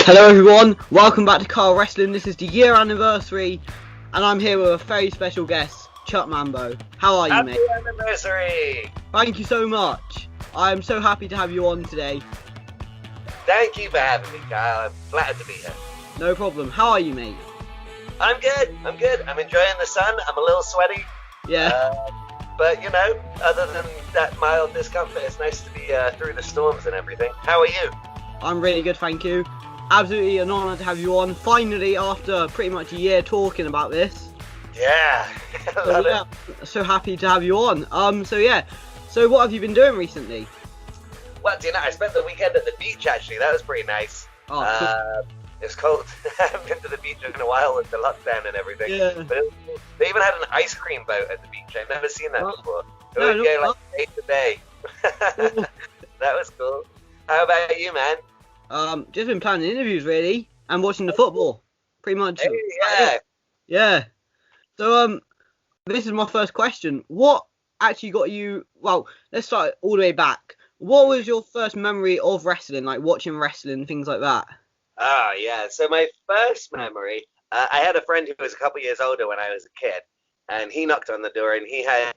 Hello everyone, welcome back to Carl Wrestling. This is the year anniversary and I'm here with a very special guest, Chuck Mambo. How are you, mate? Happy anniversary! Thank you so much. I am so happy to have you on today. Thank you for having me, Kyle. I'm flattered to be here. No problem. How are you, mate? I'm good. I'm enjoying the sun. I'm a little sweaty. Yeah. But, you know, other than that mild discomfort, it's nice to be through the storms and everything. How are you? I'm really good, thank you. Absolutely an honour to have you on. Finally, after pretty much a year talking about this. Yeah. So happy to have you on. So what have you been doing recently? Well, do you know, I spent the weekend at the beach, actually. That was pretty nice. Oh, cool. It's cold. I haven't been to the beach in a while with the lockdown and everything. Yeah. But they even had an ice cream boat at the beach. I've never seen that before. It No, would go no. like day to day. That was cool. How about you, man? Just been planning interviews really and watching the football. Pretty much. Hey, yeah. Yeah. So this is my first question. What actually got you? Well, let's start all the way back. What was your first memory of wrestling, like watching wrestling, things like that? Oh, yeah. So my first memory, I had a friend who was a couple years older when I was a kid, and he knocked on the door and he had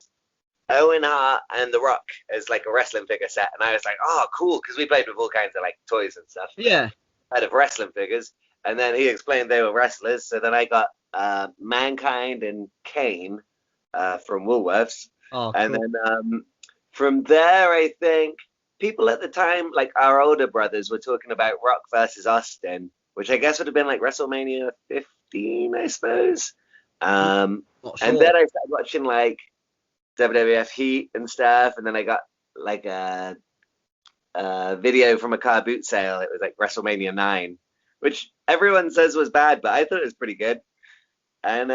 Owen Hart and The Rock as like a wrestling figure set, and I was like, oh, cool, because we played with all kinds of like toys and stuff. Yeah. Out of wrestling figures, and then he explained they were wrestlers, so then I got Mankind and Kane from Woolworths. Oh, And cool. then from there, I think people at the time, like our older brothers, were talking about Rock versus Austin, which I guess would have been like WrestleMania 15, I suppose. Not sure. And then I started watching like WWF Heat and stuff, and then I got like a video from a car boot sale. It was like WrestleMania 9, which everyone says was bad, but I thought it was pretty good. And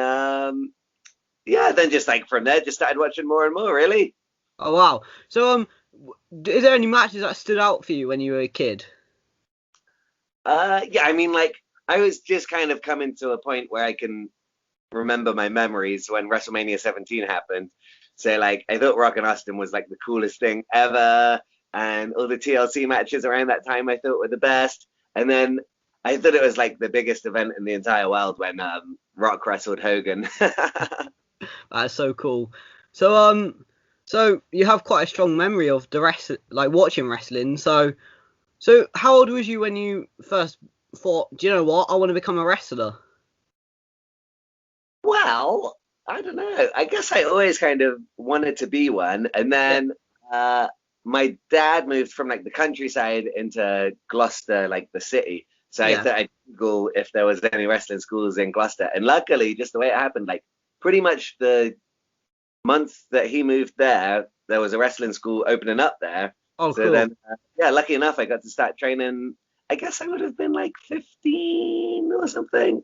yeah, then just like from there, just started watching more and more, really. Oh wow. So is there any matches that stood out for you when you were a kid? Yeah, I mean, like I was just kind of coming to a point where I can remember my memories when WrestleMania 17 happened. So like I thought Rock and Austin was like the coolest thing ever, and all the TLC matches around that time I thought were the best. And then I thought it was like the biggest event in the entire world when Rock wrestled Hogan. That's so cool. So you have quite a strong memory of the rest, like watching wrestling. So how old was you when you first thought, do you know what, I want to become a wrestler? Well, I don't know. I guess I always kind of wanted to be one. And then my dad moved from like the countryside into Gloucester, like the city. So I thought I'd Google if there was any wrestling schools in Gloucester. And luckily, just the way it happened, like pretty much the month that he moved there was a wrestling school opening up there. Oh, So cool. then, lucky enough, I got to start training. I guess I would have been like 15 or something.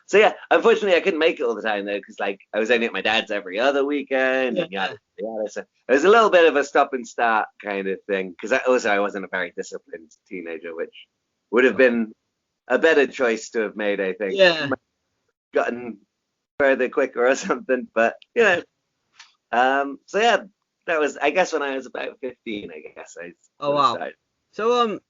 So yeah, unfortunately, I couldn't make it all the time though, because like I was only at my dad's every other weekend. And yada, yada. So it was a little bit of a stop and start kind of thing, because I wasn't a very disciplined teenager, which would have been a better choice to have made, I think. Yeah. Gotten further quicker or something, but you know. So yeah, that was, I guess, when I was about 15. I guess I. Oh wow. Started. So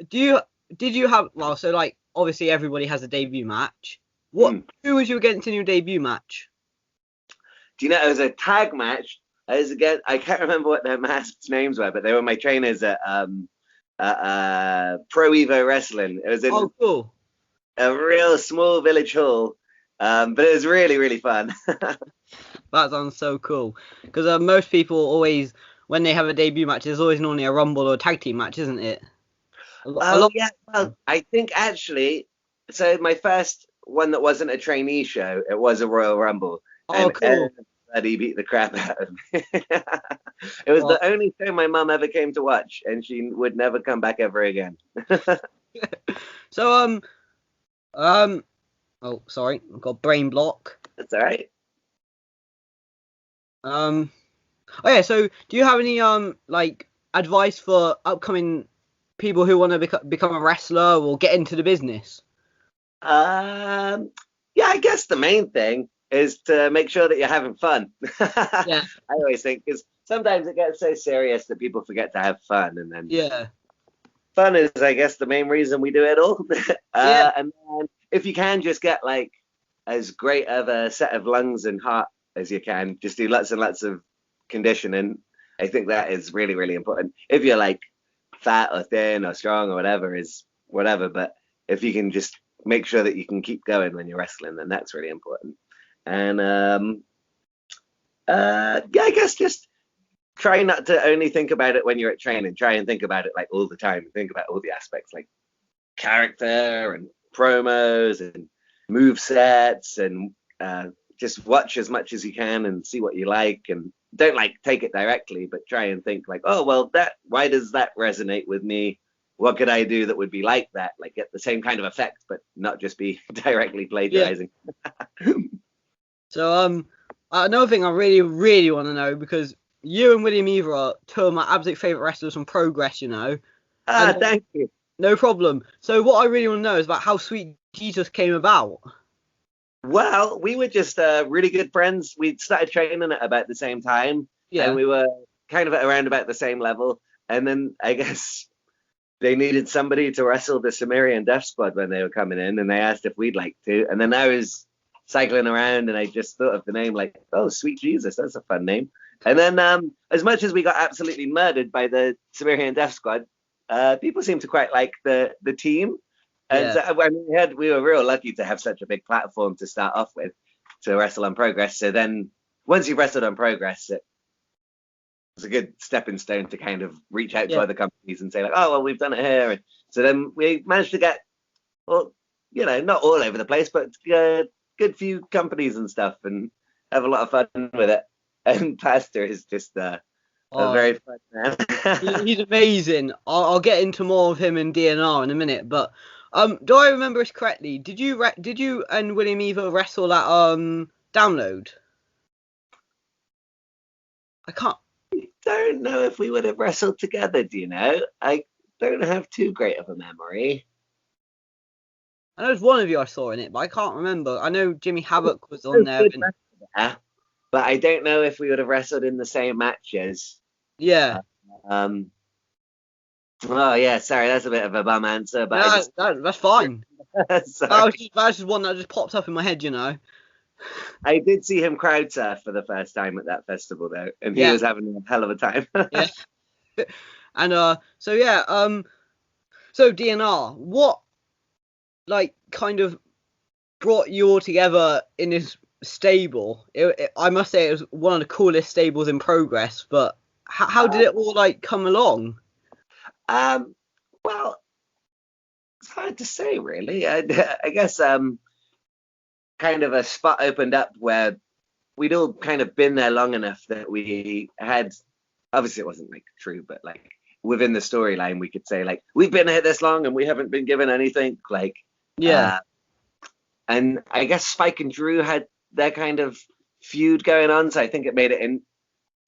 did you have, well, so like obviously everybody has a debut match. Who was you against in your debut match? Do you know, it was a tag match. I can't remember what their masked names were, but they were my trainers at Pro Evo Wrestling. It was in cool. a real small village hall, but it was really, really fun. That sounds so cool. Because most people always, when they have a debut match, there's always normally a rumble or a tag team match, isn't it? Yeah. Well, I think actually, so my first one that wasn't a trainee show, it was a Royal Rumble. Oh, and cool. Everybody beat the crap out of me. It was the only show my mum ever came to watch, and she would never come back ever again. So oh sorry, I've got brain block. That's all right. Oh yeah, so do you have any like advice for upcoming people who want to become a wrestler or get into the business? Yeah, I guess the main thing is to make sure that you're having fun. Yeah. I always think, because sometimes it gets so serious that people forget to have fun, and then fun is, I guess, the main reason we do it all. Yeah, And then if you can just get like as great of a set of lungs and heart as you can, just do lots and lots of conditioning. I think that is really, really important. If you're like fat or thin or strong or whatever, is whatever. But if you can just make sure that you can keep going when you're wrestling, then that's really important. And yeah, I guess just try not to only think about it when you're at training. Try and think about it like all the time. Think about all the aspects like character and promos and move sets and just watch as much as you can and see what you like, and don't like take it directly, but try and think like, oh well, that why does that resonate with me? What could I do that would be like that? Like get the same kind of effect, but not just be directly yeah. plagiarizing. So another thing I really, really want to know, because you and William Eva are two of my absolute favorite wrestlers from Progress, you know. And Thank you. no problem. So what I really want to know is about how Sweet Jesus came about. Well, we were just really good friends. We started training at about the same time, and Yeah, we were kind of at around about the same level. And then I guess they needed somebody to wrestle the Sumerian Death Squad when they were coming in, and they asked if we'd like to. And then I was cycling around, and I just thought of the name like, oh, Sweet Jesus, that's a fun name. And then, as much as we got absolutely murdered by the Sumerian Death Squad, people seemed to quite like the team. And yeah, I mean, we were real lucky to have such a big platform to start off with to wrestle on Progress. So then once you've wrestled on Progress, it was a good stepping stone to kind of reach out to yeah, other companies and say like, oh, well, we've done it here. And so then we managed to get, well, you know, not all over the place, but good few companies and stuff, and have a lot of fun with it. And Pastor is just a Oh, very fun man. he's amazing. I'll get into more of him in DNR in a minute, but do I remember this correctly? Did you and William Eva wrestle at Download? I can't. Don't know if we would have wrestled together, do you know? I don't have too great of a memory. I know there's one of you I saw in it, but I can't remember. I know Jimmy Havoc was on Oh, there, good and wrestler there, but I don't know if we would have wrestled in the same matches. yeah, Um, oh yeah, sorry, that's a bit of a bum answer, but I no, just that's fine. sorry. That was just one that just popped up in my head, you know. I did see him crowd surf for the first time at that festival though, and he Yeah, was having a hell of a time. yeah, and so yeah, so DNR, what like kind of brought you all together in this stable? I must say it was one of the coolest stables in Progress, but how did it all like come along? um, well, it's hard to say really. I guess kind of a spot opened up where we'd all kind of been there long enough that we had, obviously it wasn't like true, but like within the storyline we could say like we've been here this long and we haven't been given anything, like Yeah, uh and I guess Spike and Drew had their kind of feud going on, so I think it made it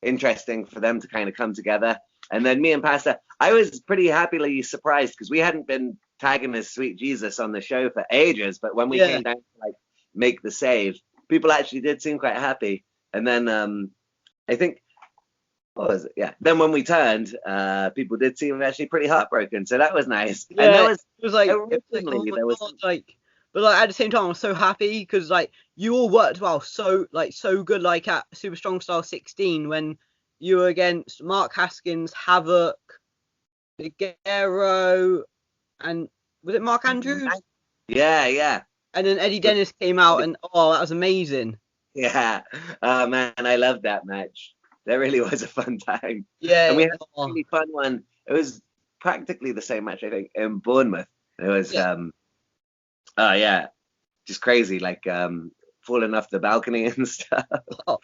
interesting for them to kind of come together. And then me and Pasta, I was pretty happily surprised because we hadn't been tagging as Sweet Jesus on the show for ages, but when we yeah, came down to like make the save, people actually did seem quite happy. And then I think, what was it? Yeah. Then when we turned, people did seem actually pretty heartbroken, so that was nice. And there yeah. was It was like, oh originally my there was god, like, but like at the same time, I was so happy because like you all worked well, so good, like at Super Strong Style 16 when you were against Mark Haskins, Havoc, Guerrero, and was it Mark Andrews? yeah. And then Eddie Dennis came out, and oh, that was amazing. Yeah, oh man, I loved that match. That really was a fun time, and Yeah, we had a oh, really fun one. It was practically the same match, I think, in Bournemouth. It was, yeah, oh yeah, just crazy, like falling off the balcony and stuff. oh,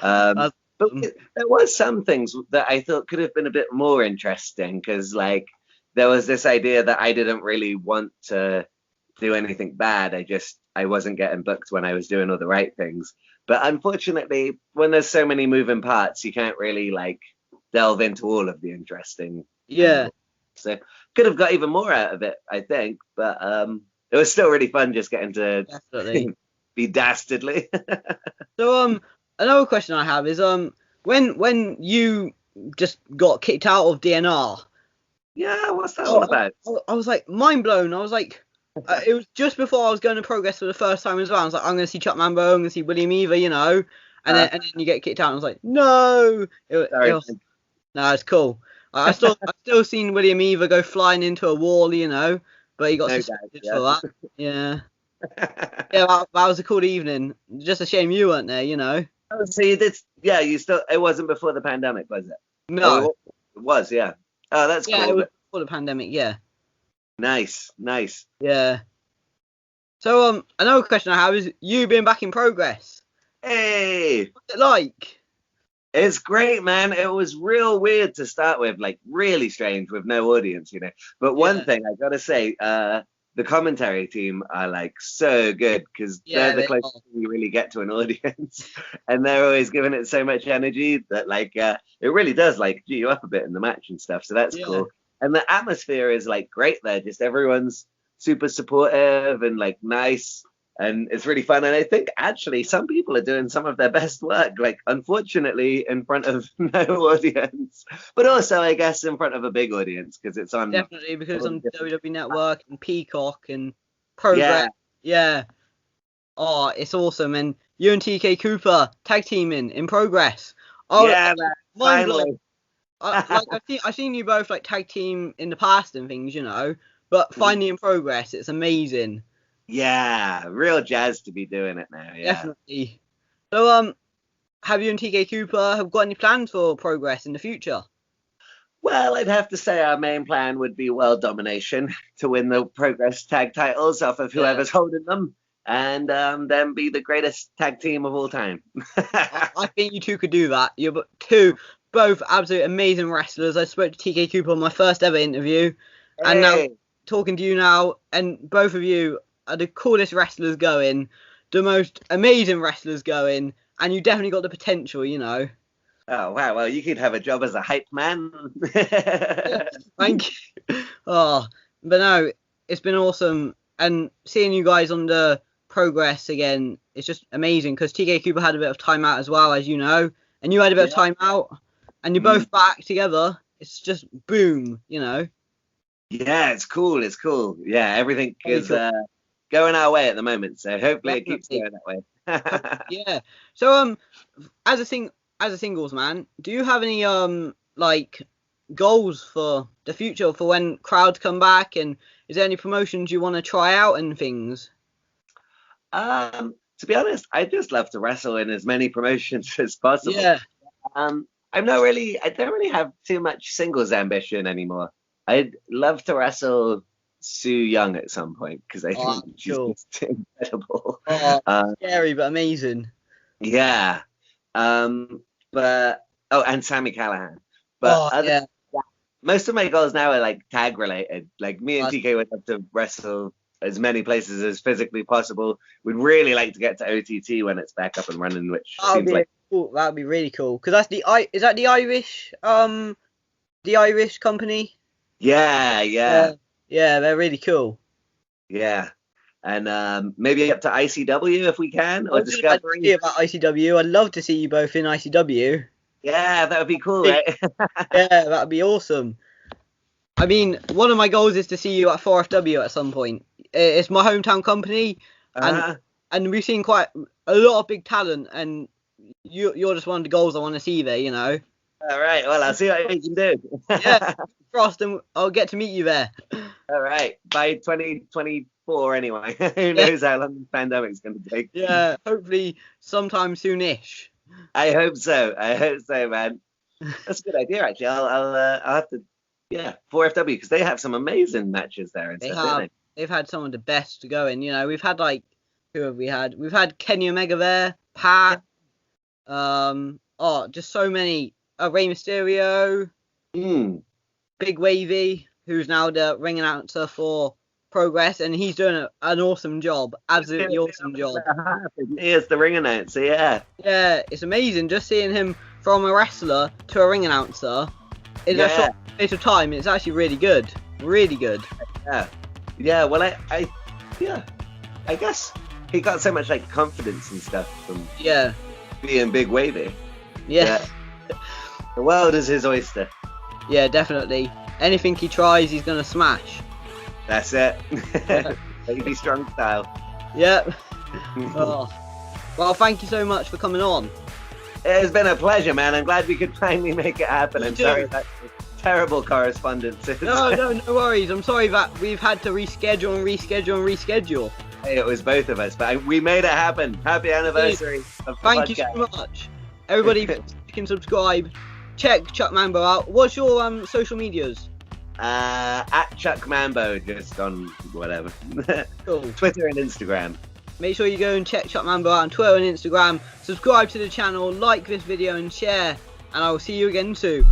Um, that's but awesome. there was some things that I thought could have been a bit more interesting because, like, there was this idea that I didn't really want to do anything bad. I wasn't getting booked when I was doing all the right things. But unfortunately, when there's so many moving parts, you can't really like delve into all of the interesting Yeah, angles. So could have got even more out of it, I think. But it was still really fun just getting to definitely. be dastardly. So another question I have is when you just got kicked out of DNR, Yeah, what's that all about? I was like mind blown. I was like, it was just before I was going to Progress for the first time as well. I was like, I'm going to see Chuck Mambo, I'm going to see William Eva, you know, and then you get kicked out. And I was like, no, Sorry. no, it's cool. I still seen William Eva go flying into a wall, you know, but he got No suspended doubt, for that. Yeah, yeah, that was a cool evening. Just a shame you weren't there, you know. Oh, so you did, yeah, it wasn't before the pandemic, was it? No, Oh, it was, yeah. Oh, that's yeah, cool. it was before the pandemic. Yeah, Nice. yeah. So another question I have is you being back in Progress. Hey, What's it like? it's great, man. It was real weird to start with, like really strange with no audience, you know. But one Yeah, thing I gotta say, the commentary team are like so good because they're yeah, the they are. closest thing you really get to an audience, and they're always giving it so much energy that like it really does like G you up a bit in the match and stuff. So that's Yeah, cool. And the atmosphere is like great there. Just everyone's super supportive and like nice. And it's really fun. And I think actually some people are doing some of their best work, like unfortunately in front of no audience, but also I guess in front of a big audience because it's on. definitely because on WWE Network and Peacock and Yeah, Progress. Yeah. Oh, it's awesome. And you and TK Cooper tag teaming in Progress. Oh, yeah, man, mind blowing. finally. Like I've seen you both like tag team in the past and things, you know, but finally in Progress, it's amazing. Yeah, real jazz to be doing it now. Yeah. Definitely. So have you and TK Cooper have got any plans for Progress in the future? Well, I'd have to say our main plan would be world domination to win the Progress tag titles off of Yeah. whoever's holding them, and then be the greatest tag team of all time. I think you two could do that. You're both absolute amazing wrestlers. I spoke to TK Cooper on my first ever interview, and now Hey. talking to you now, and both of you are the coolest wrestlers going, the most amazing wrestlers going, and you definitely got the potential, you know. Oh wow! Well, you could have a job as a hype man. Thank you. Oh, but no, it's been awesome, and seeing you guys on the Progress again, it's just amazing because TK Cooper had a bit of time out as well, as you know, and you had a bit of time out, and you're both back together. It's just boom, you know. Yeah, it's cool. It's cool. Yeah, everything Very is cool. going our way at the moment, so hopefully it keeps Definitely. going that way. Yeah. So as a singles man, do you have any like goals for the future for when crowds come back, and is there any promotions you want to try out and things? To be honest, I just love to wrestle in as many promotions as possible. Yeah. I don't really have too much singles ambition anymore. I'd love to wrestle Sue Young at some point because I Oh, think she's cool. just incredible. Oh, Uh, scary but amazing. yeah. But and Sammy Callahan. But Oh other yeah. most of my goals now are like tag related. Like me and Uh, TK would love to wrestle as many places as physically possible. We'd really like to get to OTT when it's back up and running, which that would seems be like cool. That would be really cool. Cause that's is that the Irish company? yeah, Yeah. Yeah, they're really cool. yeah. And maybe up to ICW if we can, I or was just about to Discovery. say about ICW. I'd love to see you both in ICW. Yeah, that would be cool, right? Yeah, that'd be awesome. I mean, one of my goals is to see you at 4FW at some point. It's my hometown company, and uh, we've seen quite a lot of big talent, and you're just one of the goals I want to see there. You know. all right. Well, I'll see what we can do. Yeah, frost, and I'll get to meet you there. All right. By 2024, anyway. Who Yeah, knows how long the pandemic's going to take? yeah. Hopefully, sometime soonish. I hope so. I hope so, man. That's a good idea, actually. I'll have to, yeah, 4FW because they have some amazing matches there and They stuff, don't have. they? They've had some of the best going. You know, we've had like who have we had? We've had Kenny Omega there, Pat. Just so many. Rey Mysterio, Mm. Big Wavy, who's now the ring announcer for Progress, and he's doing an awesome job. Absolutely awesome job. He is the ring announcer, yeah. Yeah, it's amazing just seeing him from a wrestler to a ring announcer in a Yeah. short space of time. It's actually really good. Really good. Yeah. Yeah, well, yeah, I guess he got so much like confidence and stuff from Yeah. being Big Wavy. Yeah. The world is his oyster. Yeah, definitely. anything he tries, he's gonna smash. That's it. Baby strong style. Yep. Oh. Well, thank you so much for coming on. It's been a pleasure, man. I'm glad we could finally make it happen. Me I'm too. sorry that terrible correspondence. No worries. I'm sorry that we've had to reschedule. Hey, it was both of us, but we made it happen. Happy anniversary of the Thank you podcast. so much. Everybody can subscribe. Check Chuck Mambo out. What's your social medias? At Chuck Mambo, just on whatever. Cool. Twitter and Instagram. Make sure you go and check Chuck Mambo out on Twitter and Instagram. Subscribe to the channel, like this video and share. And I will see you again soon.